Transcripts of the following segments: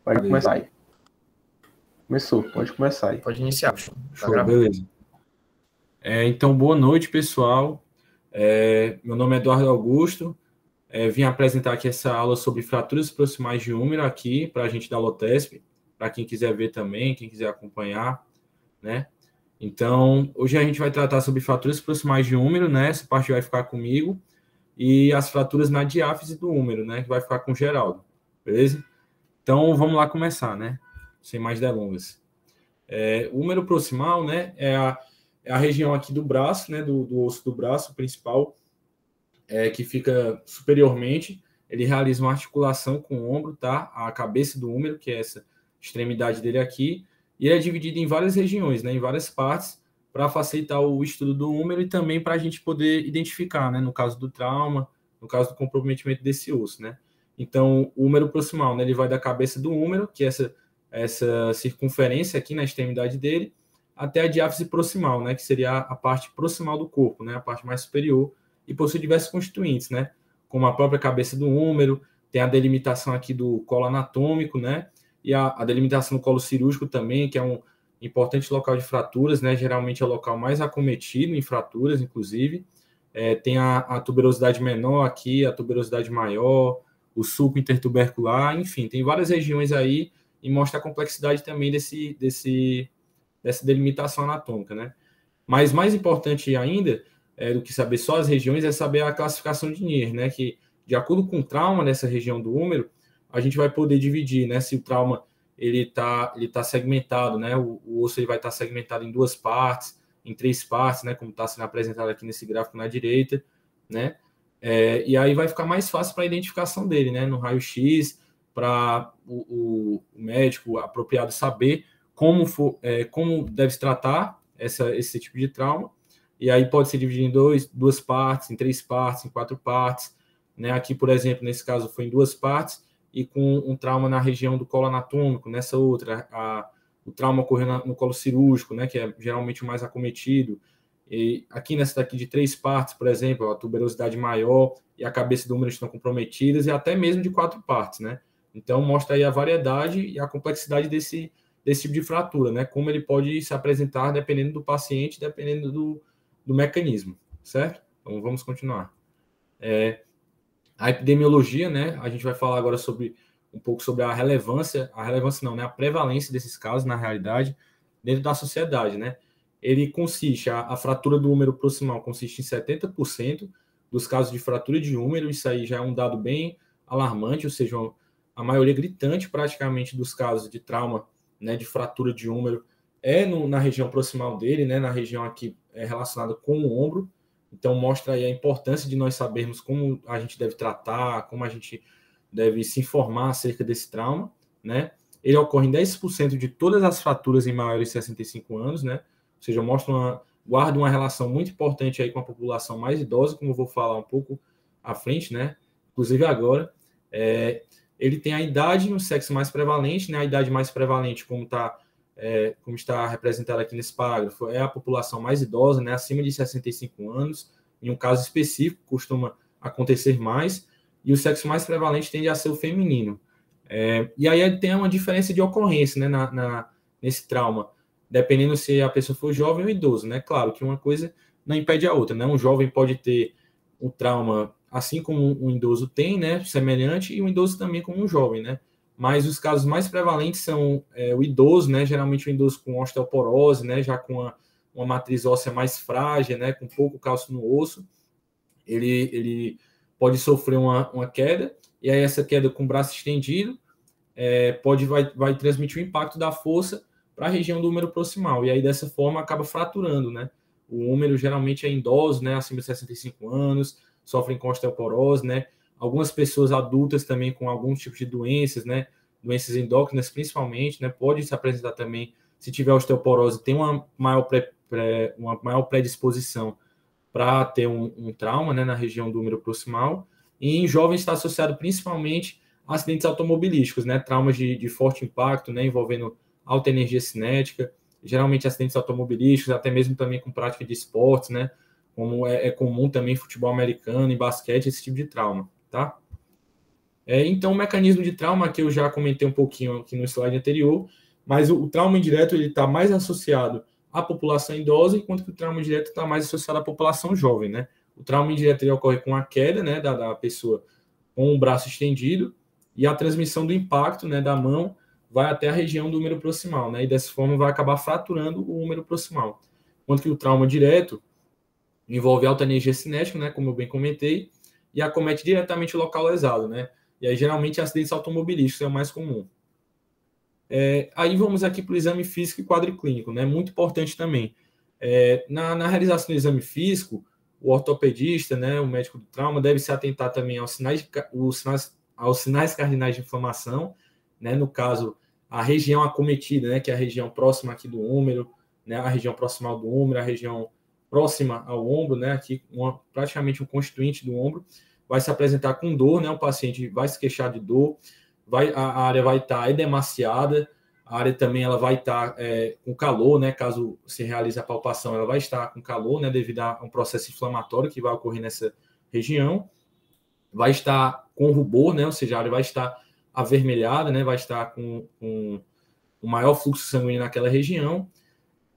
Pode Beleza. começar aí. Começou, pode começar aí. Pode iniciar. Show, beleza. Então, boa noite, pessoal. Meu nome é Eduardo Augusto. Vim apresentar aqui essa aula sobre fraturas proximais de úmero aqui para a gente da Lotesp, para quem quiser ver também, quem quiser acompanhar, né? Então, hoje a gente vai tratar sobre fraturas proximais de úmero, né? Essa parte vai ficar comigo. E as fraturas na diáfise do úmero, né? Que vai ficar com o Geraldo, beleza? Então, vamos lá começar, né? Sem mais delongas. O úmero proximal, né? É a região aqui do braço, né? Do osso do braço principal, que fica superiormente. Ele realiza uma articulação com o ombro, tá? A cabeça do úmero, que é essa extremidade dele aqui. E ele é dividido em várias regiões, né? Em várias partes, para facilitar o estudo do úmero e também para a gente poder identificar, né? No caso do trauma, no caso do comprometimento desse osso, né? Então, o úmero proximal, né? Ele vai da cabeça do úmero, que é essa circunferência aqui na extremidade dele, até a diáfise proximal, né? Que seria a parte proximal do corpo, né? A parte mais superior, e possui diversos constituintes, né? Como a própria cabeça do úmero, tem a delimitação aqui do colo anatômico, né? E a delimitação do colo cirúrgico também, que é um importante local de fraturas, né? Geralmente é o local mais acometido em fraturas, inclusive. Tem a tuberosidade menor aqui, a tuberosidade maior, o sulco intertubercular, enfim, tem várias regiões aí e mostra a complexidade também dessa delimitação anatômica, né? Mas mais importante ainda do que saber só as regiões é saber a classificação de Neer, né? Que de acordo com o trauma nessa região do úmero, a gente vai poder dividir, né? Se o trauma ele tá segmentado, né? O osso ele vai estar segmentado em duas partes, em três partes, né? Como está sendo apresentado aqui nesse gráfico na direita, né? E aí vai ficar mais fácil para a identificação dele, né? No raio-x, para o médico apropriado saber como deve se tratar esse tipo de trauma. E aí pode ser dividido em duas partes, em três partes, em quatro partes, né? Aqui, por exemplo, nesse caso foi em duas partes e com um trauma na região do colo anatômico. Nessa outra, o trauma ocorreu no colo cirúrgico, né? Que é geralmente o mais acometido. E aqui nessa daqui de três partes, por exemplo, a tuberosidade maior e a cabeça do úmero estão comprometidas, e até mesmo de quatro partes, né? Então mostra aí a variedade e a complexidade desse tipo de fratura, né? Como ele pode se apresentar dependendo do paciente, dependendo do mecanismo, certo? Então vamos continuar. A epidemiologia, né? A gente vai falar agora um pouco sobre a relevância não, né? A prevalência desses casos na realidade dentro da sociedade, né? Ele consiste, a fratura do úmero proximal consiste em 70% dos casos de fratura de úmero. Isso aí já é um dado bem alarmante, ou seja, a maioria gritante praticamente dos casos de trauma, né, de fratura de úmero na região proximal dele, né, na região aqui relacionada com o ombro. Então mostra aí a importância de nós sabermos como a gente deve tratar, como a gente deve se informar acerca desse trauma, né? Ele ocorre em 10% de todas as fraturas em maiores de 65 anos, né? Ou seja, guarda uma relação muito importante aí com a população mais idosa, como eu vou falar um pouco à frente, né? Inclusive agora. Ele tem a idade no sexo mais prevalente, né? A idade mais prevalente, como está representado aqui nesse parágrafo, é a população mais idosa, né? Acima de 65 anos. Em um caso específico, costuma acontecer mais. E o sexo mais prevalente tende a ser o feminino. E aí tem uma diferença de ocorrência, né? Nesse trauma, dependendo se a pessoa for jovem ou idoso, né? Claro que uma coisa não impede a outra, né? Um jovem pode ter o trauma assim como um idoso tem, né? Semelhante, e um idoso também como um jovem, né? Mas os casos mais prevalentes são o idoso, né? Geralmente o idoso com osteoporose, né? Já com uma matriz óssea mais frágil, né? Com pouco cálcio no osso, ele pode sofrer uma queda, e aí essa queda com o braço estendido vai transmitir o impacto da força para a região do úmero proximal, e aí dessa forma acaba fraturando, né? O úmero geralmente é em idosos, né? Acima de 65 anos, sofrem com osteoporose, né? Algumas pessoas adultas também com alguns tipos de doenças, né? Doenças endócrinas principalmente, né? Pode se apresentar também, se tiver osteoporose, tem uma maior predisposição para ter um trauma, né? Na região do úmero proximal. E em jovens está associado principalmente a acidentes automobilísticos, né? Traumas de forte impacto, né? Envolvendo alta energia cinética, geralmente acidentes automobilísticos, até mesmo também com prática de esportes, né? Como é comum também em futebol americano e basquete, esse tipo de trauma, tá? Então, o mecanismo de trauma, que eu já comentei um pouquinho aqui no slide anterior, mas o trauma indireto está mais associado à população idosa, enquanto que o trauma direto está mais associado à população jovem, né? O trauma indireto ele ocorre com a queda, né, da pessoa com o braço estendido, e a transmissão do impacto, né, da mão vai até a região do húmero proximal, né? E dessa forma vai acabar fraturando o húmero proximal. Enquanto que o trauma direto envolve alta energia cinética, né, como eu bem comentei, e acomete diretamente o local lesado, né? E aí, geralmente, acidentes automobilísticos é o mais comum. Aí vamos aqui para o exame físico e quadriclínico, né? Muito importante também. Na realização do exame físico, o ortopedista, né, o médico do trauma, deve se atentar também aos sinais cardinais de inflamação, né? No caso, a região acometida, né, que é a região próxima aqui do úmero, né, a região proximal do úmero, a região próxima ao ombro, né, aqui praticamente um constituinte do ombro, vai se apresentar com dor, né, o paciente vai se queixar de dor, a área vai estar edemaciada, a área também ela vai estar com calor, né, caso se realize a palpação, ela vai estar com calor, né, devido a um processo inflamatório que vai ocorrer nessa região, vai estar com rubor, né, ou seja, a área vai estar avermelhada, né, vai estar com um maior fluxo sanguíneo naquela região,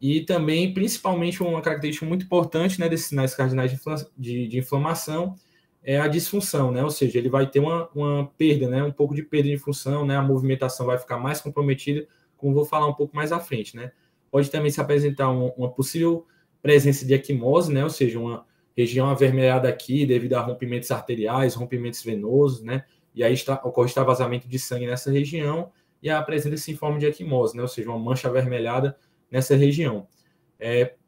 e também, principalmente, uma característica muito importante, né, desses sinais cardinais de inflamação é a disfunção, né? Ou seja, ele vai ter uma perda, né? Um pouco de perda de função, né? A movimentação vai ficar mais comprometida, como vou falar um pouco mais à frente, né? Pode também se apresentar uma possível presença de equimose, né? Ou seja, uma região avermelhada aqui devido a rompimentos arteriais, rompimentos venosos, né? E aí ocorre extravasamento de sangue nessa região e apresenta-se em forma de equimose, né? Ou seja, uma mancha avermelhada nessa região.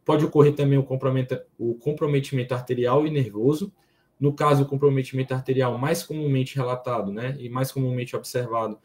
Pode ocorrer também o comprometimento arterial e nervoso. No caso, o comprometimento arterial mais comumente relatado, né, e mais comumente observado,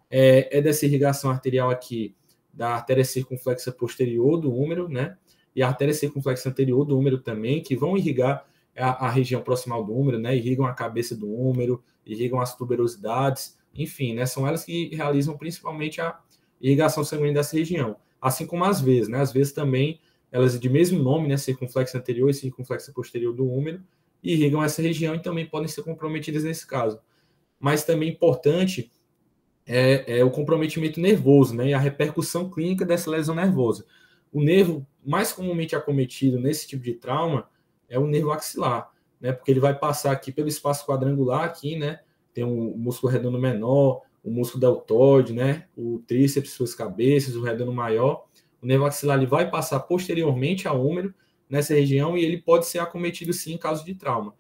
é dessa irrigação arterial aqui da artéria circunflexa posterior do úmero, né, e a artéria circunflexa anterior do úmero também, que vão irrigar a região proximal do úmero, né, irrigam a cabeça do úmero, irrigam as tuberosidades, enfim, né, são elas que realizam principalmente a irrigação sanguínea dessa região. Assim como as veias, né, as veias também, elas de mesmo nome, né, circunflexa anterior e circunflexa posterior do úmero, irrigam essa região e também podem ser comprometidas nesse caso. Mas também importante é o comprometimento nervoso, né, e a repercussão clínica dessa lesão nervosa. O nervo mais comumente acometido nesse tipo de trauma é o nervo axilar, né, porque ele vai passar aqui pelo espaço quadrangular, aqui, né, tem o músculo redondo menor, o músculo deltoide, né, o tríceps, suas cabeças, o redondo maior. O nervo axilar ele vai passar posteriormente ao úmero, nessa região, e ele pode ser acometido sim em caso de trauma.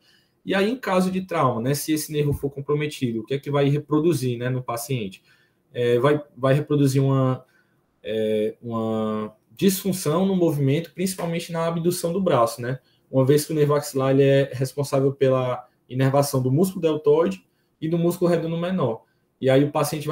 E aí, em caso de trauma, né, se esse nervo for comprometido, o que é que vai reproduzir, né, no paciente? Vai reproduzir uma disfunção no movimento, principalmente na abdução do braço, né? Uma vez que o nervo axilar ele é responsável pela inervação do músculo deltoide e do músculo redondo menor. E aí o paciente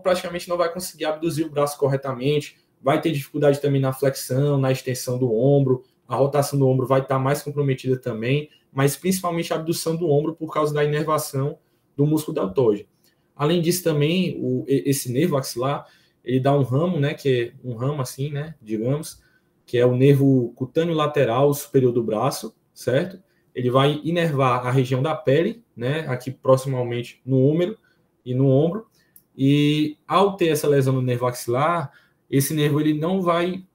praticamente não vai conseguir abduzir o braço corretamente, vai ter dificuldade também na flexão, na extensão do ombro, a rotação do ombro vai estar mais comprometida também, mas principalmente a abdução do ombro por causa da inervação do músculo deltoide. Além disso também, esse nervo axilar, ele dá um ramo, né, que é um ramo assim, né, digamos, que é o nervo cutâneo lateral superior do braço, certo? Ele vai inervar a região da pele, né, aqui proximamente no úmero e no ombro, e ao ter essa lesão no nervo axilar, esse nervo ele não vai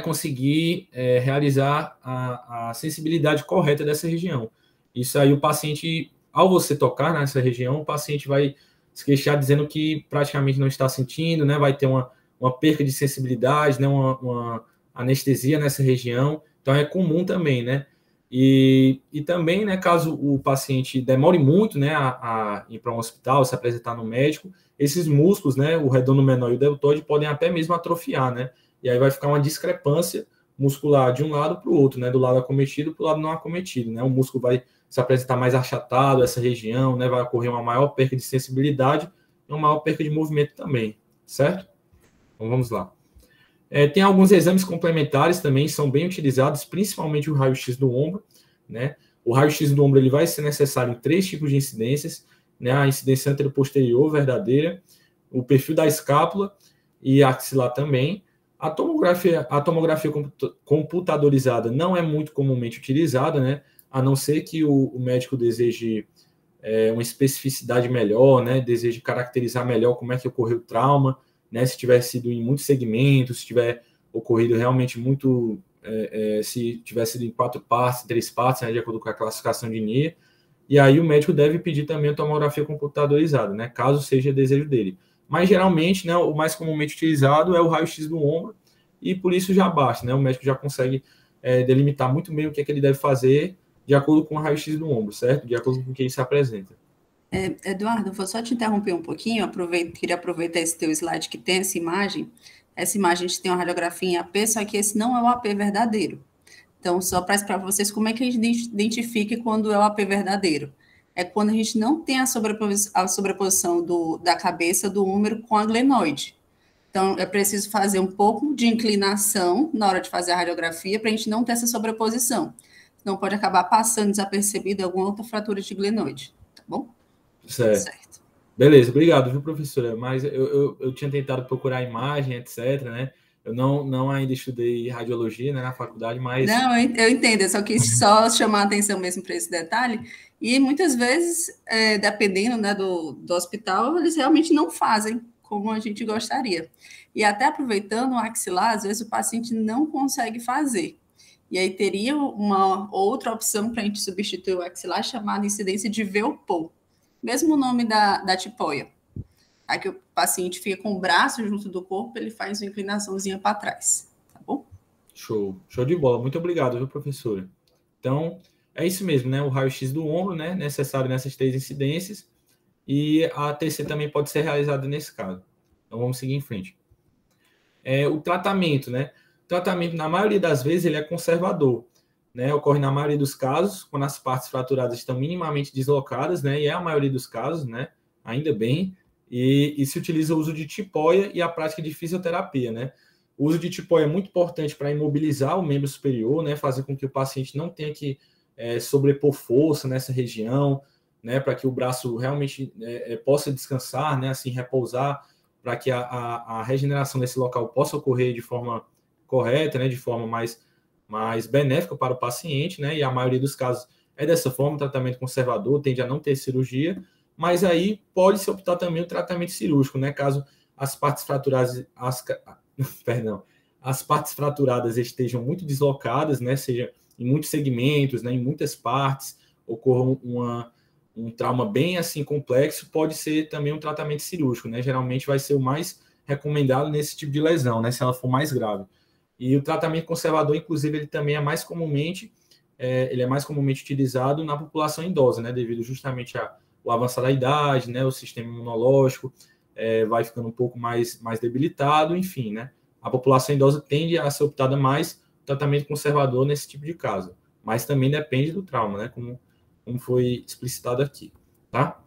conseguir realizar a sensibilidade correta dessa região. Isso aí o paciente, ao você tocar nessa região, o paciente vai se queixar dizendo que praticamente não está sentindo, né? Vai ter uma perca de sensibilidade, né? Uma anestesia nessa região. Então é comum também, né? E também, né, caso o paciente demore muito, né, a ir para um hospital, se apresentar no médico, esses músculos, né, o redondo menor e o deltoide, podem até mesmo atrofiar, né? E aí vai ficar uma discrepância muscular de um lado para o outro, né? Do lado acometido para o lado não acometido, né? O músculo vai se apresentar mais achatado, essa região, né? Vai ocorrer uma maior perca de sensibilidade e uma maior perca de movimento também, certo? Então vamos lá. Tem alguns exames complementares também, são bem utilizados, principalmente o raio-x do ombro, né? O raio-x do ombro ele vai ser necessário em 3 tipos de incidências, né? A incidência anteroposterior verdadeira, o perfil da escápula e axilar também. A tomografia computadorizada não é muito comumente utilizada, né? A não ser que o médico deseje uma especificidade melhor, né? Deseja caracterizar melhor como é que ocorreu o trauma, né? Se tiver sido em muitos segmentos, se tiver ocorrido realmente muito, se tiver sido em 4 partes, 3 partes, né? De acordo com a classificação de NIA. E aí o médico deve pedir também a tomografia computadorizada, né? Caso seja desejo dele. Mas geralmente, né? O mais comumente utilizado é o raio-x do ombro, e por isso já basta, né? O médico já consegue delimitar muito bem o que é que ele deve fazer de acordo com o raio-x do ombro, certo? De acordo com o que ele se apresenta. Eduardo, vou só te interromper um pouquinho, queria aproveitar esse teu slide que tem essa imagem. Essa imagem a gente tem uma radiografia em AP, só que esse não é o AP verdadeiro. Então, só para explicar para vocês como é que a gente identifica quando é o AP verdadeiro. É quando a gente não tem a sobreposição da cabeça do húmero com a glenoide. Então, é preciso fazer um pouco de inclinação na hora de fazer a radiografia para a gente não ter essa sobreposição. Senão pode acabar passando desapercebido alguma outra fratura de glenoide, tá bom? Certo. Beleza, obrigado, viu, professora? Mas eu tinha tentado procurar a imagem, etc., né? Eu não ainda estudei radiologia, né, na faculdade, mas... Não, eu entendo, eu só quis chamar a atenção mesmo para esse detalhe. E muitas vezes, dependendo, né, do hospital, eles realmente não fazem como a gente gostaria. E até aproveitando o axilar, às vezes o paciente não consegue fazer. E aí teria uma outra opção para a gente substituir o axilar, chamada incidência de Velpo. Mesmo o nome da tipóia. Aí que o paciente fica com o braço junto do corpo, ele faz uma inclinaçãozinha para trás, tá bom? Show de bola. Muito obrigado, viu, professora? Então, é isso mesmo, né? O raio-x do ombro, né? Necessário nessas 3 incidências. E a TC também pode ser realizada nesse caso. Então, vamos seguir em frente. O tratamento, né? O tratamento, na maioria das vezes, ele é conservador. Né? Ocorre na maioria dos casos, quando as partes fraturadas estão minimamente deslocadas, né? E é a maioria dos casos, né? Ainda bem. E se utiliza o uso de tipóia e a prática de fisioterapia, né? O uso de tipóia é muito importante para imobilizar o membro superior, né? Fazer com que o paciente não tenha que sobrepor força nessa região, né? Para que o braço realmente possa descansar, né? Assim, repousar, para que a regeneração desse local possa ocorrer de forma correta, né? De forma mais benéfica para o paciente, né? E a maioria dos casos é dessa forma, tratamento conservador, tende a não ter cirurgia, mas aí pode-se optar também o tratamento cirúrgico, né? Caso as partes fraturadas, as partes fraturadas estejam muito deslocadas, né? Seja em muitos segmentos, né? Em muitas partes, ocorra um trauma bem assim complexo, pode ser também um tratamento cirúrgico, né? Geralmente vai ser o mais recomendado nesse tipo de lesão, né? Se ela for mais grave. E o tratamento conservador, inclusive, ele também é mais comumente utilizado na população idosa, né? Devido justamente ao avançar da idade, né? O sistema imunológico vai ficando um pouco mais debilitado, enfim, né? A população idosa tende a ser optada mais tratamento conservador nesse tipo de caso, mas também depende do trauma, né? Como foi explicitado aqui, tá?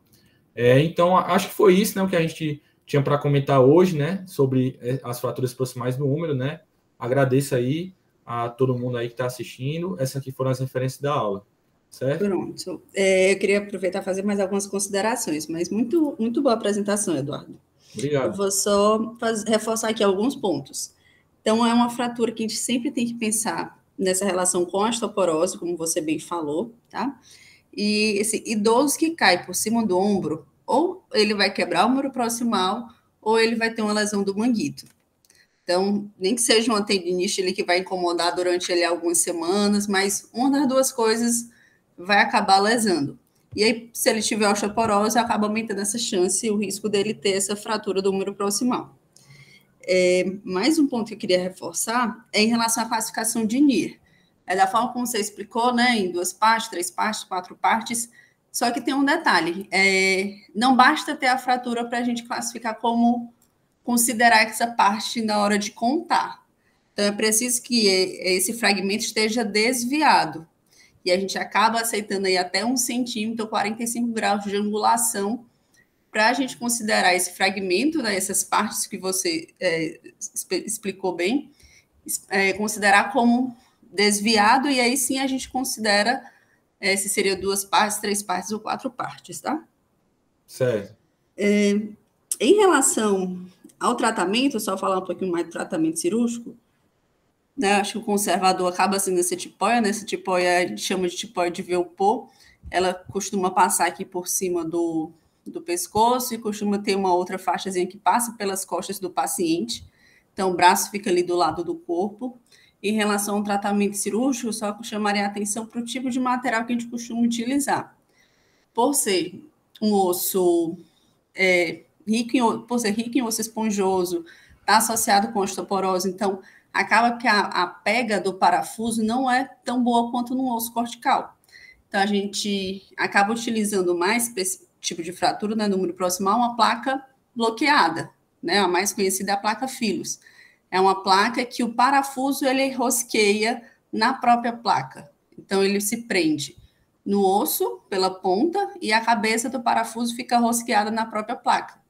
Então, acho que foi isso, né? O que a gente tinha para comentar hoje, né? Sobre as fraturas proximais do húmero, né? Agradeço aí a todo mundo aí que está assistindo. Essas aqui foram as referências da aula, certo? Pronto. Eu queria aproveitar e fazer mais algumas considerações, mas muito, muito boa apresentação, Eduardo. Obrigado. Eu vou só reforçar aqui alguns pontos. Então, é uma fratura que a gente sempre tem que pensar nessa relação com a osteoporose, como você bem falou, tá? E esse idoso que cai por cima do ombro, ou ele vai quebrar o muro proximal, ou ele vai ter uma lesão do manguito. Então, nem que seja uma tendinite que vai incomodar durante algumas semanas, mas uma das duas coisas vai acabar lesando. E aí, se ele tiver osteoporose, acaba aumentando essa chance e o risco dele ter essa fratura do húmero proximal. Mais um ponto que eu queria reforçar é em relação à classificação de NIR. Da forma como você explicou, né, em 2 partes, 3 partes, 4 partes, só que tem um detalhe, não basta ter a fratura para a gente classificar como considerar essa parte na hora de contar. Então, é preciso que esse fragmento esteja desviado. E a gente acaba aceitando aí até 1 centímetro, 45 graus de angulação, para a gente considerar esse fragmento, né, essas partes que você explicou bem, considerar como desviado, e aí sim a gente considera se seria 2 partes, 3 partes ou 4 partes, tá? Certo. Em relação ao tratamento, só falar um pouquinho mais do tratamento cirúrgico, né, acho que o conservador acaba sendo essa tipóia, né? Essa tipóia a gente chama de tipóia de Velpo, ela costuma passar aqui por cima do pescoço e costuma ter uma outra faixazinha que passa pelas costas do paciente. Então, o braço fica ali do lado do corpo. Em relação ao tratamento cirúrgico, só chamaria a atenção para o tipo de material que a gente costuma utilizar. Por ser um osso por ser rico em osso esponjoso, está associado com osteoporose, então acaba que a pega do parafuso não é tão boa quanto no osso cortical. Então, a gente acaba utilizando mais para esse tipo de fratura, né, número proximal, uma placa bloqueada, né? A mais conhecida é a placa Phillips. É uma placa que o parafuso ele rosqueia na própria placa. Então, ele se prende no osso pela ponta e a cabeça do parafuso fica rosqueada na própria placa.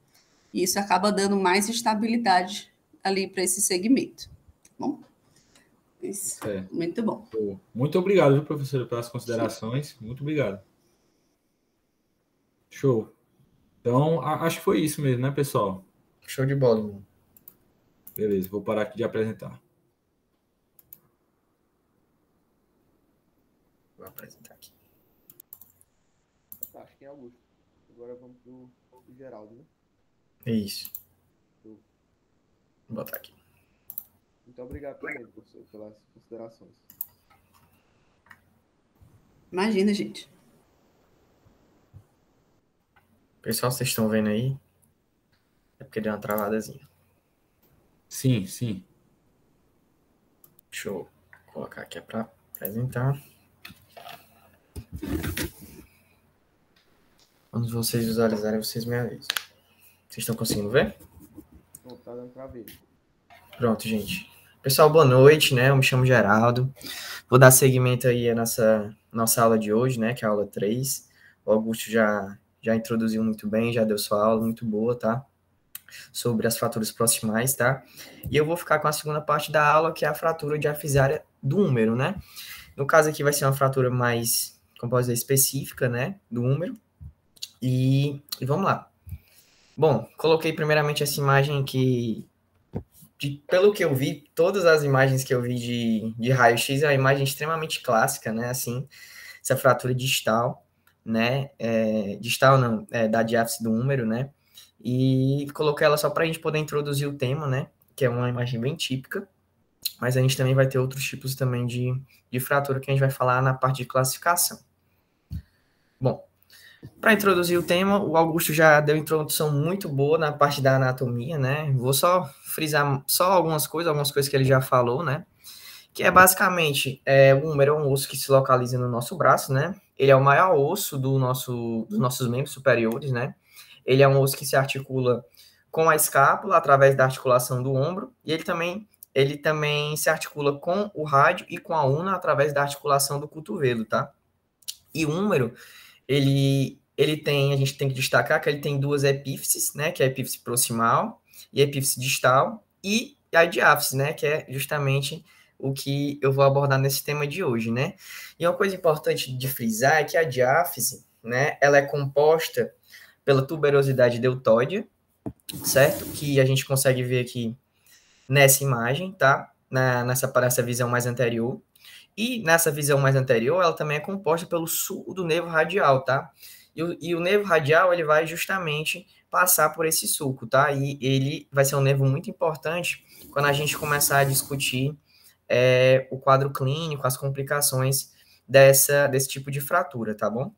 E isso acaba dando mais estabilidade ali para esse segmento. Tá bom? Isso. Muito bom. Muito obrigado, viu, professora, pelas considerações. Muito obrigado. Show. Então, acho que foi isso mesmo, né, pessoal? Show de bola, irmão. Beleza, vou parar aqui de apresentar. Vou apresentar aqui. Acho que é Augusto. Agora vamos pro Geraldo, né? Isso. Vou botar aqui. Muito obrigado também, professor, pelas considerações. Imagina, gente. Pessoal, vocês estão vendo aí? É porque deu uma travadazinha. Sim, sim. Deixa eu colocar aqui para apresentar. Quando vocês visualizarem, vocês me avisam. Vocês estão conseguindo ver? Não, tá dando pra ver. Pronto, gente. Pessoal, boa noite, né? Eu me chamo Geraldo. Vou dar seguimento aí a nossa aula de hoje, né? Que é a aula 3. O Augusto já introduziu muito bem, já deu sua aula muito boa, tá? Sobre as fraturas proximais, tá? E eu vou ficar com a segunda parte da aula, que é a fratura diafisária do húmero, né? No caso aqui vai ser uma fratura mais, como posso dizer, específica, né? Do húmero. E vamos lá. Bom, coloquei primeiramente essa imagem que, pelo que eu vi, todas as imagens que eu vi de raio-x é uma imagem extremamente clássica, né? Assim, essa fratura distal, né? Distal não, da diáfise do húmero, né? E coloquei ela só para a gente poder introduzir o tema, né? Que é uma imagem bem típica, mas a gente também vai ter outros tipos também de fratura que a gente vai falar na parte de classificação. Bom, para introduzir o tema, o Augusto já deu uma introdução muito boa na parte da anatomia, né? Vou só frisar só algumas coisas que ele já falou, né? Que é basicamente, o húmero é um osso que se localiza no nosso braço, né? Ele é o maior osso dos nossos membros superiores, né? Ele é um osso que se articula com a escápula através da articulação do ombro, e ele também se articula com o rádio e com a una através da articulação do cotovelo, tá? E o húmero, ele tem, a gente tem que destacar que ele tem duas epífises, né, que é a epífise proximal e a epífise distal, e a diáfise, né, que é justamente o que eu vou abordar nesse tema de hoje, né? E uma coisa importante de frisar é que a diáfise, né, ela é composta pela tuberosidade deltoide, certo? Que a gente consegue ver aqui nessa imagem, tá? Nessa visão mais anterior. E nessa visão mais anterior, ela também é composta pelo sulco do nervo radial, tá? E o nervo radial, ele vai justamente passar por esse sulco, tá? E ele vai ser um nervo muito importante quando a gente começar a discutir o quadro clínico, as complicações desse tipo de fratura, tá bom?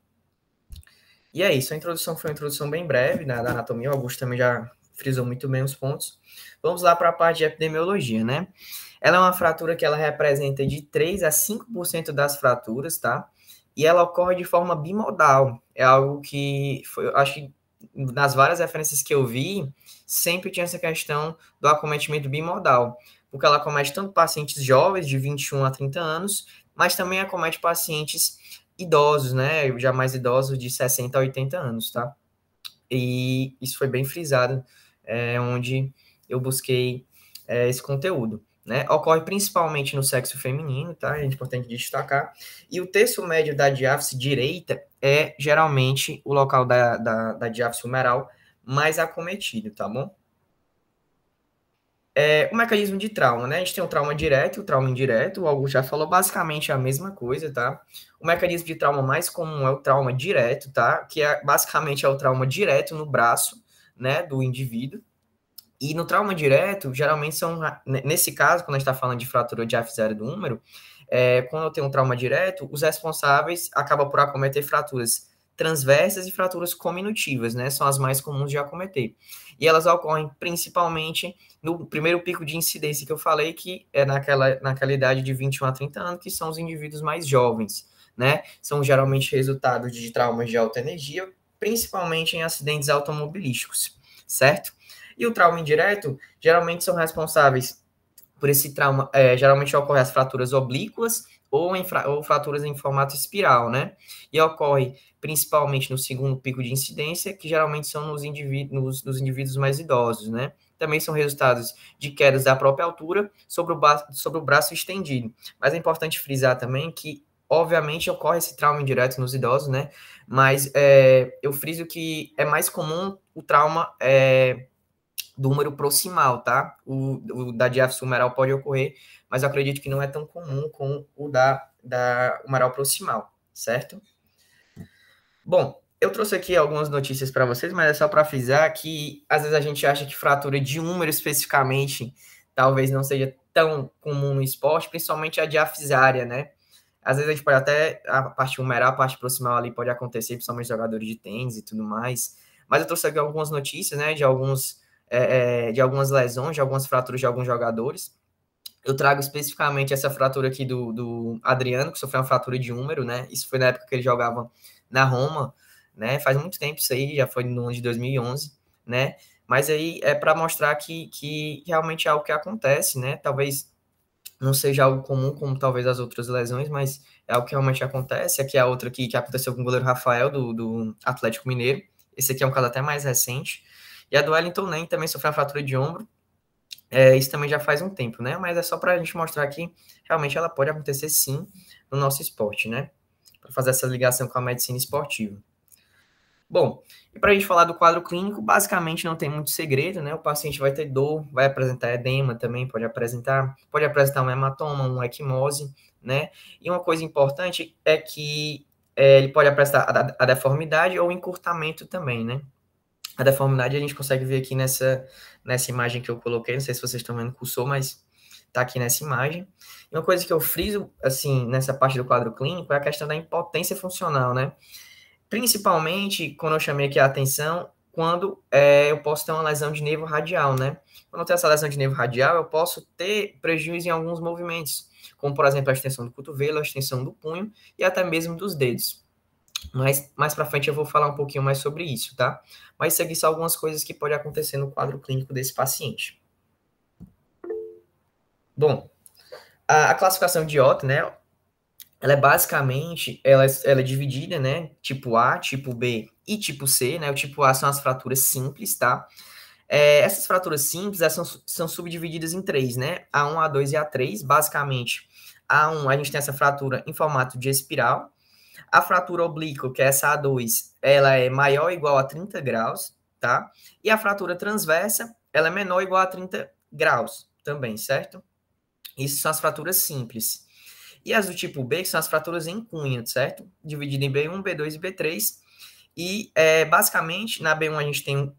E é isso, a introdução foi uma introdução bem breve, né, da anatomia, o Augusto também já frisou muito bem os pontos. Vamos lá para a parte de epidemiologia, né? Ela é uma fratura que ela representa de 3 a 5% das fraturas, tá? E ela ocorre de forma bimodal. É algo que, acho que nas várias referências que eu vi, sempre tinha essa questão do acometimento bimodal, porque ela acomete tanto pacientes jovens, de 21 a 30 anos, mas também acomete pacientes idosos, né, já mais idosos, de 60 a 80 anos, tá? E isso foi bem frisado, onde eu busquei esse conteúdo, né? Ocorre principalmente no sexo feminino, tá? É importante destacar. E o terço médio da diáfise direita é geralmente o local da diáfise humeral mais acometido, tá bom? O mecanismo de trauma, né? A gente tem o trauma direto e o trauma indireto. O Augusto já falou basicamente a mesma coisa, tá? O mecanismo de trauma mais comum é o trauma direto, tá? Que basicamente é o trauma direto no braço, né, do indivíduo. E no trauma direto, geralmente nesse caso, quando a gente está falando de fratura de F0 do húmero, quando eu tenho um trauma direto, os responsáveis acabam por acometer fraturas transversas e fraturas cominutivas, né? São as mais comuns de acometer. E elas ocorrem principalmente no primeiro pico de incidência que eu falei, que é naquela idade de 21 a 30 anos, que são os indivíduos mais jovens, né? São geralmente resultado de traumas de alta energia, principalmente em acidentes automobilísticos, certo? E o trauma indireto, geralmente são responsáveis por esse trauma, geralmente ocorre as fraturas oblíquas ou fraturas em formato espiral, né? E ocorre principalmente no segundo pico de incidência, que geralmente são nos indivíduos mais idosos, né? Também são resultados de quedas da própria altura sobre o braço estendido. Mas é importante frisar também que, obviamente, ocorre esse trauma indireto nos idosos, né? Mas eu friso que é mais comum o trauma do húmero proximal, tá? O da diáfise humeral pode ocorrer, mas eu acredito que não é tão comum como o da humeral proximal, certo? Bom, eu trouxe aqui algumas notícias para vocês, mas é só para frisar que às vezes a gente acha que fratura de húmero especificamente talvez não seja tão comum no esporte, principalmente a diafisária, né? Às vezes a gente pode até, a parte humeral, a parte proximal ali pode acontecer, principalmente jogadores de tênis e tudo mais, mas eu trouxe aqui algumas notícias, né, de algumas lesões, de algumas fraturas de alguns jogadores. Eu trago especificamente essa fratura aqui do Adriano, que sofreu uma fratura de húmero, né? Isso foi na época que ele jogava na Roma, né? Faz muito tempo isso aí, já foi no ano de 2011, né? Mas aí é para mostrar que realmente é algo que acontece, né? Talvez não seja algo comum como talvez as outras lesões, mas é algo que realmente acontece. Aqui é a outra que aconteceu com o goleiro Rafael, do Atlético Mineiro. Esse aqui é um caso até mais recente. E a do Wellington Nem também sofreu uma fratura de ombro. Isso também já faz um tempo, né? Mas é só para a gente mostrar que realmente ela pode acontecer sim no nosso esporte, né? Para fazer essa ligação com a medicina esportiva. Bom, e para a gente falar do quadro clínico, basicamente não tem muito segredo, né? O paciente vai ter dor, vai apresentar edema também, pode apresentar um hematoma, uma equimose, né? E uma coisa importante é que ele pode apresentar a deformidade ou encurtamento também, né? A deformidade a gente consegue ver aqui nessa imagem que eu coloquei, não sei se vocês estão vendo o cursor, mas tá aqui nessa imagem. E uma coisa que eu friso, assim, nessa parte do quadro clínico é a questão da impotência funcional, né? Principalmente, quando eu chamei aqui a atenção, quando eu posso ter uma lesão de nervo radial, né? Quando eu tenho essa lesão de nervo radial, eu posso ter prejuízo em alguns movimentos, como, por exemplo, a extensão do cotovelo, a extensão do punho e até mesmo dos dedos. Mas mais para frente eu vou falar um pouquinho mais sobre isso, tá? Mas isso aqui são algumas coisas que podem acontecer no quadro clínico desse paciente. Bom, a classificação de OTA, né? Ela é basicamente, ela é dividida, né? Tipo A, tipo B e tipo C, né? O tipo A são as fraturas simples, tá? Essas fraturas simples, são subdivididas em três, né? A1, A2 e A3. Basicamente, A1, a gente tem essa fratura em formato de espiral. A fratura oblíqua, que é essa A2, ela é maior ou igual a 30 graus, tá? E a fratura transversa, ela é menor ou igual a 30 graus também, certo? Isso são as fraturas simples. E as do tipo B, que são as fraturas em cunha, certo? Dividida em B1, B2 e B3. E, basicamente, na B1 a gente tem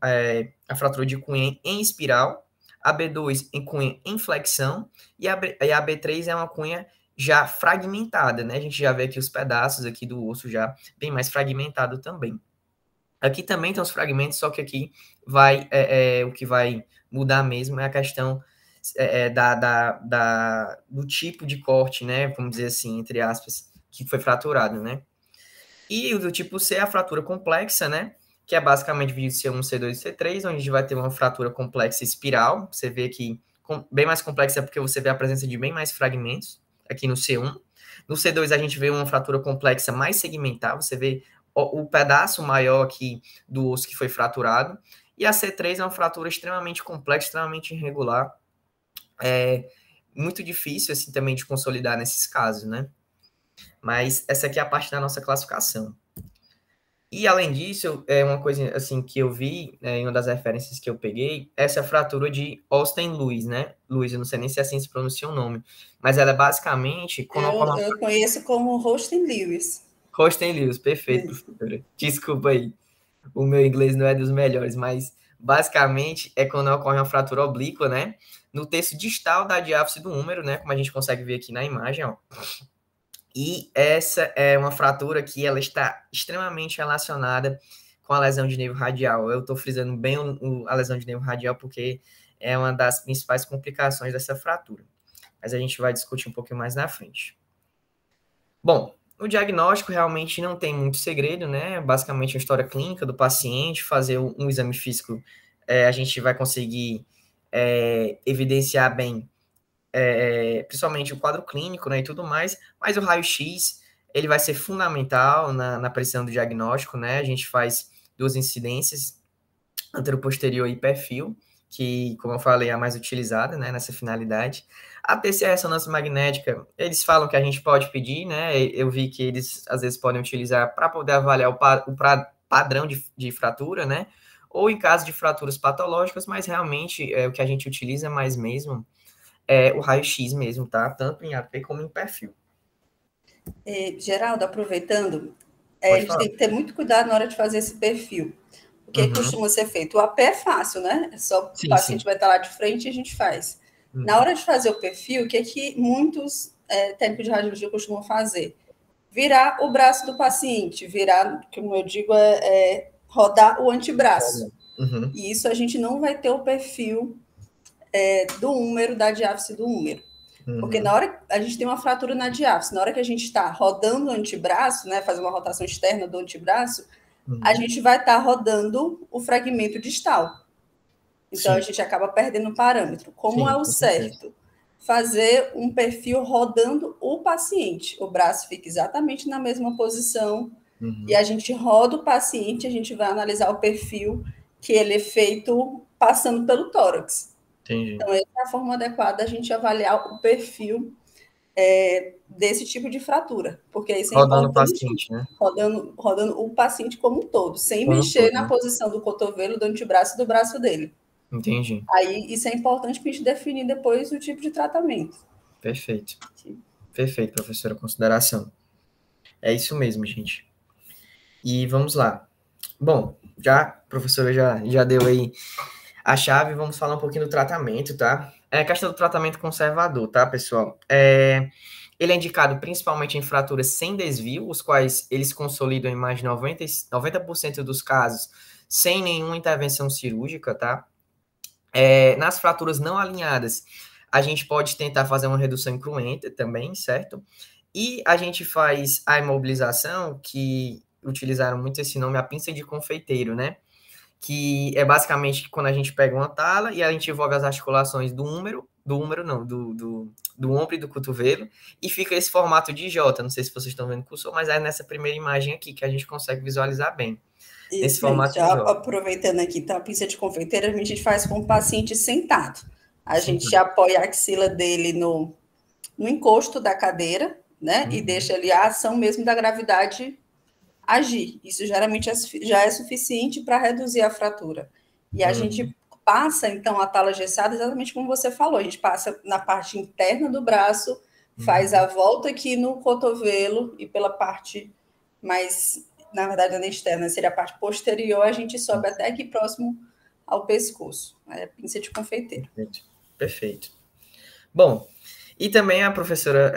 a fratura de cunha em espiral, a B2 em cunha em flexão, e a B3 é uma cunha já fragmentada, né? A gente já vê aqui os pedaços aqui do osso já bem mais fragmentado também. Aqui também tem os fragmentos, só que aqui o que vai mudar mesmo é a questão do tipo de corte, né? Vamos dizer assim, entre aspas, que foi fraturado, né? E o do tipo C é a fratura complexa, né? Que é basicamente dividido em C1, C2 e C3, onde a gente vai ter uma fratura complexa espiral. Você vê que bem mais complexa porque você vê a presença de bem mais fragmentos aqui no C1. No C2 a gente vê uma fratura complexa mais segmentar, você vê o pedaço maior aqui do osso que foi fraturado. E a C3 é uma fratura extremamente complexa, extremamente irregular. É muito difícil assim também de consolidar nesses casos, né? Mas essa aqui é a parte da nossa classificação. E, além disso, é uma coisa, assim, que eu vi, em uma das referências que eu peguei, essa fratura de Austin-Lewis, né? Lewis, eu não sei nem se assim se pronuncia o nome, mas ela é basicamente, quando ocorre uma... Eu conheço como Hostin Lewis. Austin-Lewis, perfeito, professora. Desculpa aí, o meu inglês não é dos melhores, mas, basicamente, é quando ocorre uma fratura oblíqua, né? No terço distal da diáfise do húmero, né? Como a gente consegue ver aqui na imagem, ó. E essa é uma fratura que ela está extremamente relacionada com a lesão de nervo radial. Eu estou frisando bem a lesão de nervo radial porque é uma das principais complicações dessa fratura. Mas a gente vai discutir um pouquinho mais na frente. Bom, o diagnóstico realmente não tem muito segredo, né? Basicamente a história clínica do paciente, fazer um exame físico, a gente vai conseguir evidenciar bem principalmente o quadro clínico, né, e tudo mais, mas o raio-x, ele vai ser fundamental na precisão do diagnóstico, né, a gente faz 2 incidências, anteroposterior e perfil, que, como eu falei, é a mais utilizada, né, nessa finalidade. A terceira ressonância magnética, eles falam que a gente pode pedir, né, eu vi que eles, às vezes, podem utilizar para poder avaliar o padrão de fratura, né, ou em caso de fraturas patológicas, mas realmente o que a gente utiliza mais mesmo o raio-x mesmo, tá? Tanto em AP como em perfil. Geraldo, aproveitando, a Pode gente falar. tem que ter muito cuidado na hora de fazer esse perfil. O que costuma ser feito? O AP é fácil, né? É só o paciente vai estar lá de frente e a gente faz. Na hora de fazer o perfil, o que é que muitos técnicos de radiologia costumam fazer? Virar o braço do paciente, virar, como eu digo, rodar o antebraço. E isso a gente não vai ter o perfil do húmero, da diáfise do húmero. Porque na hora a gente tem uma fratura na diáfise, na hora que a gente está rodando o antebraço, né, fazendo uma rotação externa do antebraço, a gente vai estar rodando o fragmento distal. Então, a gente acaba perdendo o parâmetro. Como é o certo? Fazer um perfil rodando o paciente. O braço fica exatamente na mesma posição e a gente roda o paciente, a gente vai analisar o perfil que ele é feito passando pelo tórax. Entendi. Então, essa é a forma adequada da gente avaliar o perfil desse tipo de fratura, porque isso é rodando importante, o paciente, né? rodando o paciente como um todo, sem mexer na posição do cotovelo, do antebraço e do braço dele. Entendi. Aí, isso é importante para a gente definir depois o tipo de tratamento. Perfeito. Perfeito, professora, consideração. É isso mesmo, gente. E vamos lá. Bom, a professora já deu aí a chave, vamos falar um pouquinho do tratamento, tá? É a questão do tratamento conservador, tá, pessoal? Ele é indicado principalmente em fraturas sem desvio, os quais eles consolidam em mais de 90% dos casos sem nenhuma intervenção cirúrgica, tá? Nas fraturas não alinhadas, a gente pode tentar fazer uma redução incruenta também, certo? E a gente faz a imobilização, que utilizaram muito esse nome, a pinça de confeiteiro, né? Que é basicamente quando a gente pega uma tala e a gente envolve as articulações do ombro e do cotovelo, e fica esse formato de J, não sei se vocês estão vendo o cursor, mas é nessa primeira imagem aqui que a gente consegue visualizar bem. Nesse formato de J. Aproveitando aqui, então, a pinça de confeiteiro, a gente faz com o paciente sentado. A gente apoia a axila dele no encosto da cadeira, né? E deixa ali a ação mesmo da gravidade agir. Isso geralmente já é suficiente para reduzir a fratura. E a gente passa, então, a tala gessada exatamente como você falou. A gente passa na parte interna do braço, faz a volta aqui no cotovelo e pela parte mais, na verdade, não é externa, seria a parte posterior, a gente sobe até aqui próximo ao pescoço. É a pinça de confeiteiro. Perfeito. Bom, e também a professora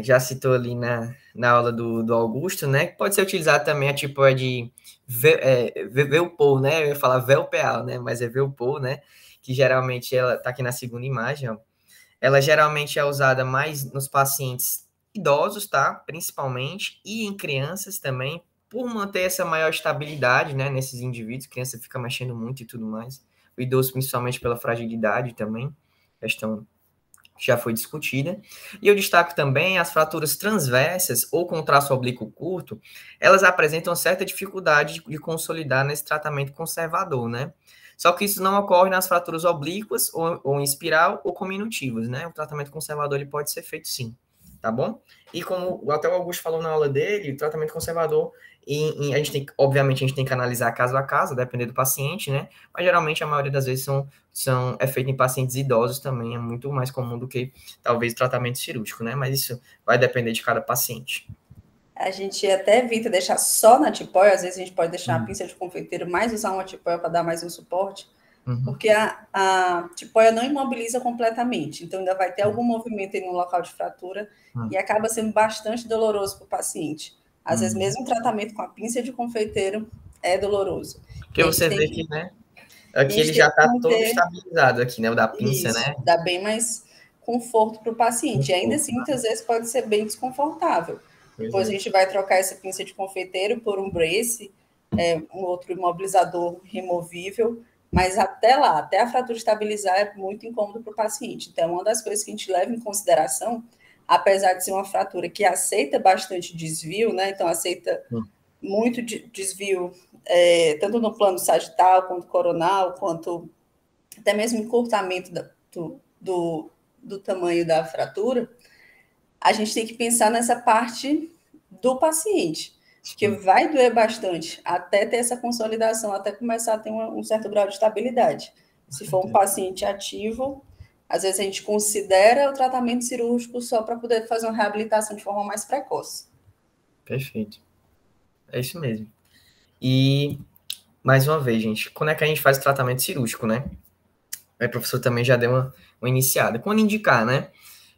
já citou ali na aula do Augusto, né? Que pode ser utilizado também a tipo de Velpol, né? Eu ia falar Velpeal, né? Mas é Velpol, né? Que geralmente ela tá aqui na segunda imagem, ó. Ela geralmente é usada mais nos pacientes idosos, tá? Principalmente, e em crianças também, por manter essa maior estabilidade, né? Nesses indivíduos, a criança fica mexendo muito e tudo mais. O idoso, principalmente pela fragilidade também, questão que já foi discutida. E eu destaco também as fraturas transversas ou com traço oblíquo curto, elas apresentam certa dificuldade de consolidar nesse tratamento conservador, né? Só que isso não ocorre nas fraturas oblíquas ou em espiral ou cominutivas, né? O tratamento conservador ele pode ser feito sim. tá bom? E como até o Augusto falou na aula dele, o tratamento conservador, a gente tem, obviamente, a gente tem que analisar caso a caso, depender do paciente, né? Mas geralmente a maioria das vezes é feito em pacientes idosos também, é muito mais comum do que talvez o tratamento cirúrgico, né? Mas isso vai depender de cada paciente. A gente até evita deixar só na tipoia, às vezes a gente pode deixar a pinça de confeiteiro, mais usar uma tipoia para dar mais um suporte, porque a tipoia não imobiliza completamente, então ainda vai ter algum movimento aí no local de fratura e acaba sendo bastante doloroso para o paciente. Às vezes mesmo o tratamento com a pinça de confeiteiro é doloroso. Porque você vê que, né, aqui ele já está todo estabilizado aqui, né, o da pinça, isso, né? Dá bem mais conforto para o paciente, e ainda assim muitas vezes pode ser bem desconfortável. Depois a gente vai trocar essa pinça de confeiteiro por um brace, um outro imobilizador removível, mas até lá, até a fratura estabilizar, é muito incômodo para o paciente. Então, uma das coisas que a gente leva em consideração, apesar de ser uma fratura que aceita bastante desvio, né? Então, aceita muito desvio, tanto no plano sagital, quanto coronal, quanto até mesmo encurtamento do tamanho da fratura, a gente tem que pensar nessa parte do paciente, que vai doer bastante até ter essa consolidação, até começar a ter um certo grau de estabilidade. Se for um paciente ativo, às vezes a gente considera o tratamento cirúrgico só para poder fazer uma reabilitação de forma mais precoce. Perfeito. É isso mesmo. E, mais uma vez, gente, quando é que a gente faz o tratamento cirúrgico, né? O professor também já deu uma iniciada. Quando indicar, né?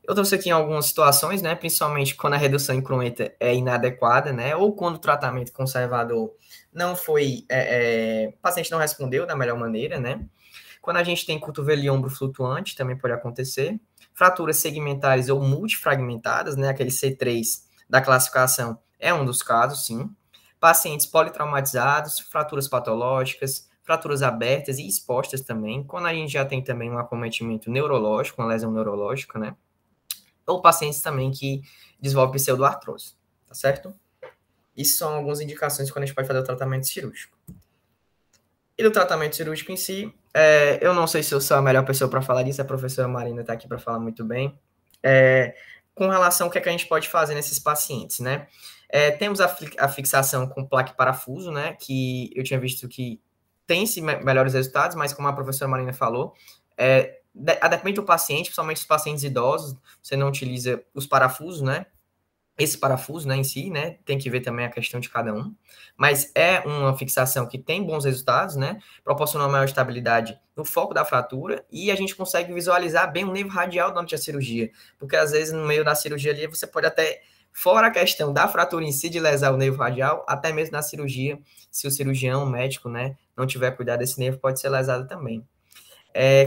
Eu trouxe aqui em algumas situações, né? Principalmente quando a redução incruenta é inadequada, né? Ou quando o tratamento conservador não foi... o paciente não respondeu da melhor maneira, né? Quando a gente tem cotovelo e ombro flutuante, também pode acontecer. Fraturas segmentares ou multifragmentadas, né? Aquele C3 da classificação é um dos casos, sim. Pacientes politraumatizados, fraturas patológicas, fraturas abertas e expostas também. Quando a gente já tem também um acometimento neurológico, uma lesão neurológica, né? Ou pacientes também que desenvolvem pseudoartrose, tá certo? Isso são algumas indicações quando a gente pode fazer o tratamento cirúrgico. E do tratamento cirúrgico em si, eu não sei se eu sou a melhor pessoa para falar disso, a professora Marina está aqui para falar muito bem. Com relação ao que é que a gente pode fazer nesses pacientes, né? Temos a fixação com placa e parafuso, né? Que eu tinha visto que tem-se melhores resultados, mas como a professora Marina falou, a depende do paciente, principalmente os pacientes idosos, você não utiliza os parafusos, né? Esse parafuso, né, em si, né, tem que ver também a questão de cada um, mas é uma fixação que tem bons resultados, né, proporciona uma maior estabilidade no foco da fratura e a gente consegue visualizar bem o nervo radial durante a cirurgia, porque às vezes no meio da cirurgia ali você pode até, fora a questão da fratura em si de lesar o nervo radial, até mesmo na cirurgia, se o cirurgião, o médico, né, não tiver cuidado desse nervo, pode ser lesado também.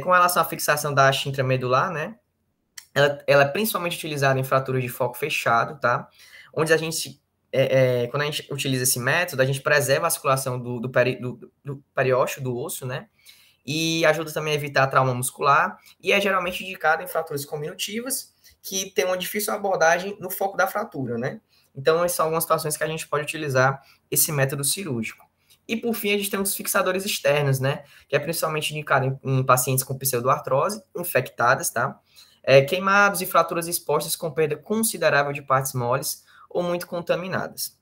Com relação à fixação da haste intramedular, né, ela é principalmente utilizada em fraturas de foco fechado, tá? Onde a gente, quando a gente utiliza esse método, a gente preserva a circulação do periósteo do osso, né? E ajuda também a evitar trauma muscular, e é geralmente indicado em fraturas cominutivas, que tem uma difícil abordagem no foco da fratura, né? Então, essas são algumas situações que a gente pode utilizar esse método cirúrgico. E, por fim, a gente tem os fixadores externos, né? Que é principalmente indicado em pacientes com pseudoartrose infectadas, tá? Queimados e fraturas expostas com perda considerável de partes moles ou muito contaminadas.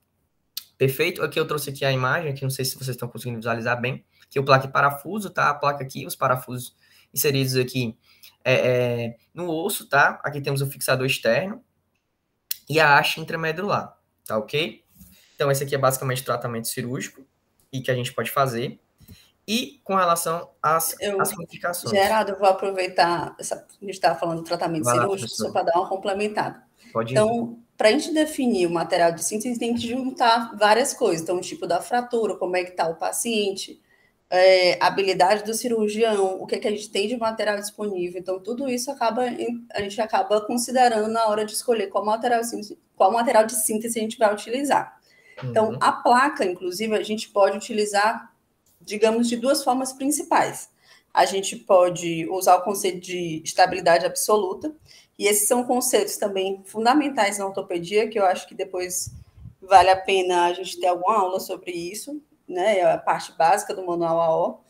Perfeito? Aqui eu trouxe aqui a imagem, aqui não sei se vocês estão conseguindo visualizar bem, que o placa e parafuso, tá? A placa aqui, os parafusos inseridos aqui no osso, tá? Aqui temos o fixador externo e a haste intramedular, tá ok? Então, esse aqui é basicamente o tratamento cirúrgico e que a gente pode fazer. E com relação às complicações. Geraldo, eu vou aproveitar, a gente estava falando do tratamento cirúrgico, só para dar uma complementada. Pode ir. Então, para a gente definir o material de síntese, a gente tem que juntar várias coisas. Então, o tipo da fratura, como é que está o paciente, a habilidade do cirurgião, o que a gente tem de material disponível. Então, tudo isso a gente acaba considerando na hora de escolher qual material de síntese a gente vai utilizar. Então, a placa, inclusive, a gente pode utilizar, digamos, de duas formas principais. A gente pode usar o conceito de estabilidade absoluta, e esses são conceitos também fundamentais na ortopedia, que eu acho que depois vale a pena a gente ter alguma aula sobre isso, né? É a parte básica do manual AO.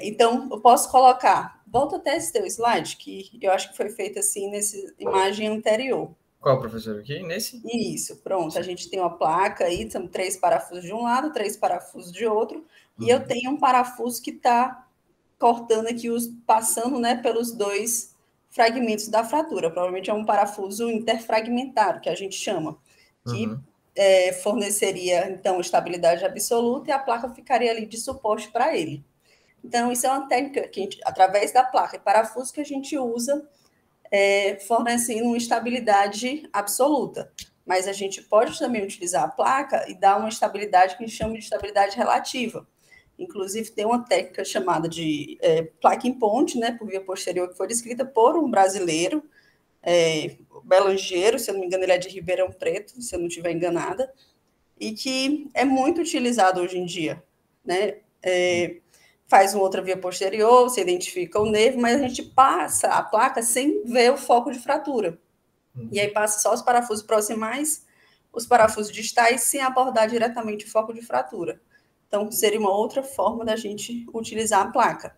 Então, eu posso colocar, volta até esse teu slide, que eu acho que foi feito assim nessa imagem anterior. Qual, professor? Aqui, nesse? Isso, pronto. A gente tem uma placa aí, são 3 parafusos de um lado, 3 parafusos de outro, e eu tenho um parafuso que está cortando aqui, passando, né, pelos 2 fragmentos da fratura. Provavelmente é um parafuso interfragmentado, que a gente chama, que forneceria, então, estabilidade absoluta e a placa ficaria ali de suporte para ele. Então, isso é uma técnica que, através da placa e parafuso, que a gente usa fornecendo uma estabilidade absoluta. Mas a gente pode também utilizar a placa e dar uma estabilidade que a gente chama de estabilidade relativa. Inclusive, tem uma técnica chamada de placa em ponte, né, por via posterior, que foi descrita por um brasileiro, Belangeiro, se eu não me engano, ele é de Ribeirão Preto, se eu não estiver enganada, e que é muito utilizado hoje em dia, né? Faz uma outra via posterior, você identifica o nervo, mas a gente passa a placa sem ver o foco de fratura. E aí passa só os parafusos proximais, os parafusos distais, sem abordar diretamente o foco de fratura. Então, seria uma outra forma da gente utilizar a placa.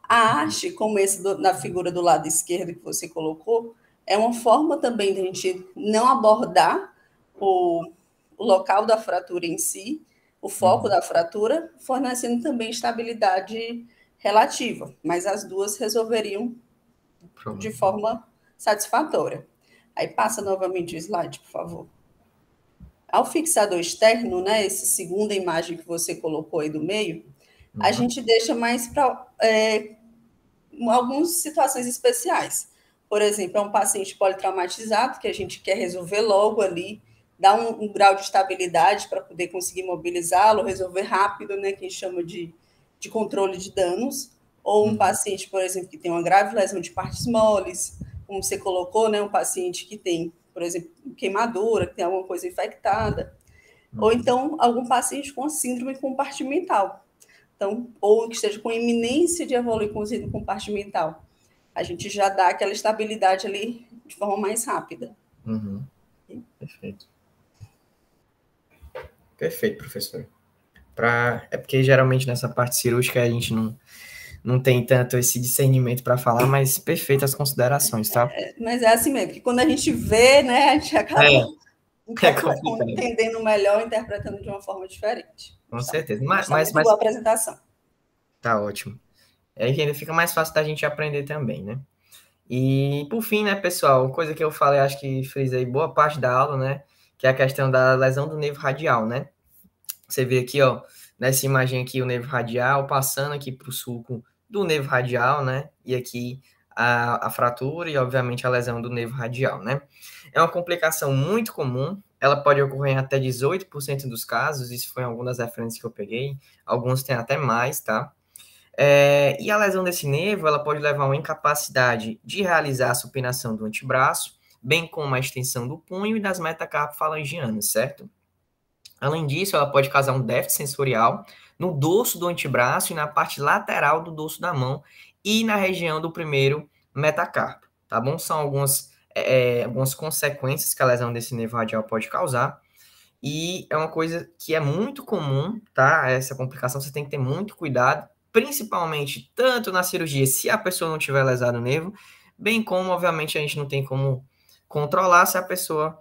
A haste, como esse na figura do lado esquerdo que você colocou, é uma forma também de a gente não abordar o local da fratura em si, o foco da fratura, fornecendo também estabilidade relativa, mas as duas resolveriam de forma satisfatória. Aí passa novamente o slide, por favor. Ao fixador externo, né, essa segunda imagem que você colocou aí do meio, a gente deixa mais para algumas situações especiais. Por exemplo, é um paciente politraumatizado que a gente quer resolver logo ali, dar um grau de estabilidade para poder conseguir mobilizá-lo, resolver rápido, né, que a gente chama de controle de danos. Ou um paciente, por exemplo, que tem uma grave lesão de partes moles, como você colocou, né, um paciente que tem, por exemplo, queimadura, que tem alguma coisa infectada. Ou então, algum paciente com síndrome compartimental. Então, ou que esteja com iminência de evoluir com síndrome compartimental. A gente já dá aquela estabilidade ali de forma mais rápida. Perfeito. Perfeito, professor. É porque geralmente nessa parte cirúrgica a gente não tem tanto esse discernimento para falar, mas perfeitas considerações, tá? Mas é assim mesmo, que quando a gente vê, né, a gente acaba entendendo melhor, interpretando de uma forma diferente. Com certeza. Mas boa apresentação. Tá ótimo. Aí ainda fica mais fácil da gente aprender também, né? E, por fim, né, pessoal, coisa que eu falei, acho que frisei boa parte da aula, né, que é a questão da lesão do nervo radial, né? Você vê aqui, ó, nessa imagem aqui, o nervo radial passando aqui para o sulco do nervo radial, né? E aqui a fratura e, obviamente, a lesão do nervo radial, né? É uma complicação muito comum, ela pode ocorrer em até 18% dos casos, isso foi em algumas das referências que eu peguei, alguns têm até mais, tá? E a lesão desse nervo, ela pode levar a uma incapacidade de realizar a supinação do antebraço, bem como a extensão do punho e das metacarpofalangianas, certo? Além disso, ela pode causar um déficit sensorial no dorso do antebraço e na parte lateral do dorso da mão e na região do primeiro metacarpo, tá bom? São algumas consequências que a lesão desse nervo radial pode causar. E é uma coisa que é muito comum, tá? Essa complicação você tem que ter muito cuidado, principalmente tanto na cirurgia, se a pessoa não tiver lesado o nervo, bem como, obviamente, a gente não tem como controlar se a pessoa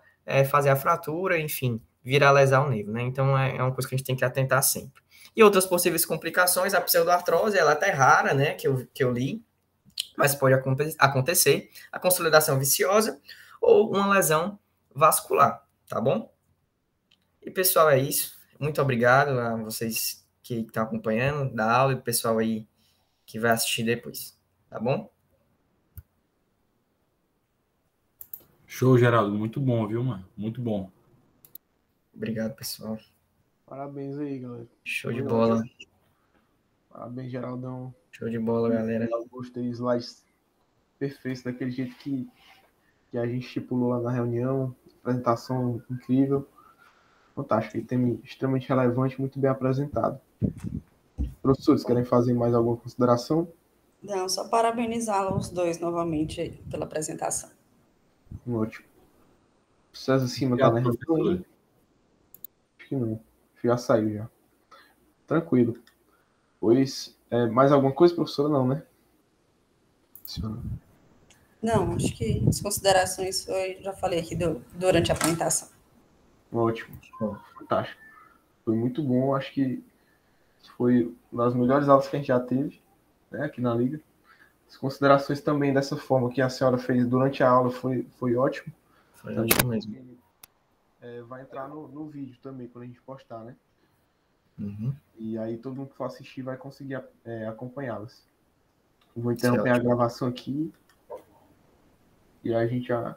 fazer a fratura, enfim, vir a lesar o nervo, né? Então, é uma coisa que a gente tem que atentar sempre. E outras possíveis complicações, a pseudoartrose, ela é até rara, né, que eu li, mas pode acontecer, a consolidação viciosa ou uma lesão vascular, tá bom? E, pessoal, é isso. Muito obrigado a vocês que estão acompanhando da aula e o pessoal aí que vai assistir depois, tá bom? Show, Geraldo. Muito bom, viu, mano? Muito bom. Obrigado, pessoal. Parabéns aí, galera. Show de bola. Parabéns, Geraldão. Show de bola, galera. Eu gostei de slides perfeitos, daquele jeito que a gente estipulou lá na reunião. Apresentação incrível. Fantástico. Item extremamente relevante, muito bem apresentado. Professores, querem fazer mais alguma consideração? Não, só parabenizá-los os dois novamente pela apresentação. Ótimo. O César Cima está na reunião? Acho que não. Já saiu já. Tranquilo. Pois, mais alguma coisa, professora? Não, né? Não, acho que as considerações eu já falei aqui durante a apresentação. Ótimo, fantástico. Foi muito bom, acho que foi uma das melhores aulas que a gente já teve, né, aqui na Liga. As considerações também dessa forma que a senhora fez durante a aula foi ótimo. Foi ótimo mesmo. Vai entrar no vídeo também, quando a gente postar, né? Uhum. E aí todo mundo que for assistir vai conseguir acompanhá-las. Vou interromper a gravação aqui e a gente já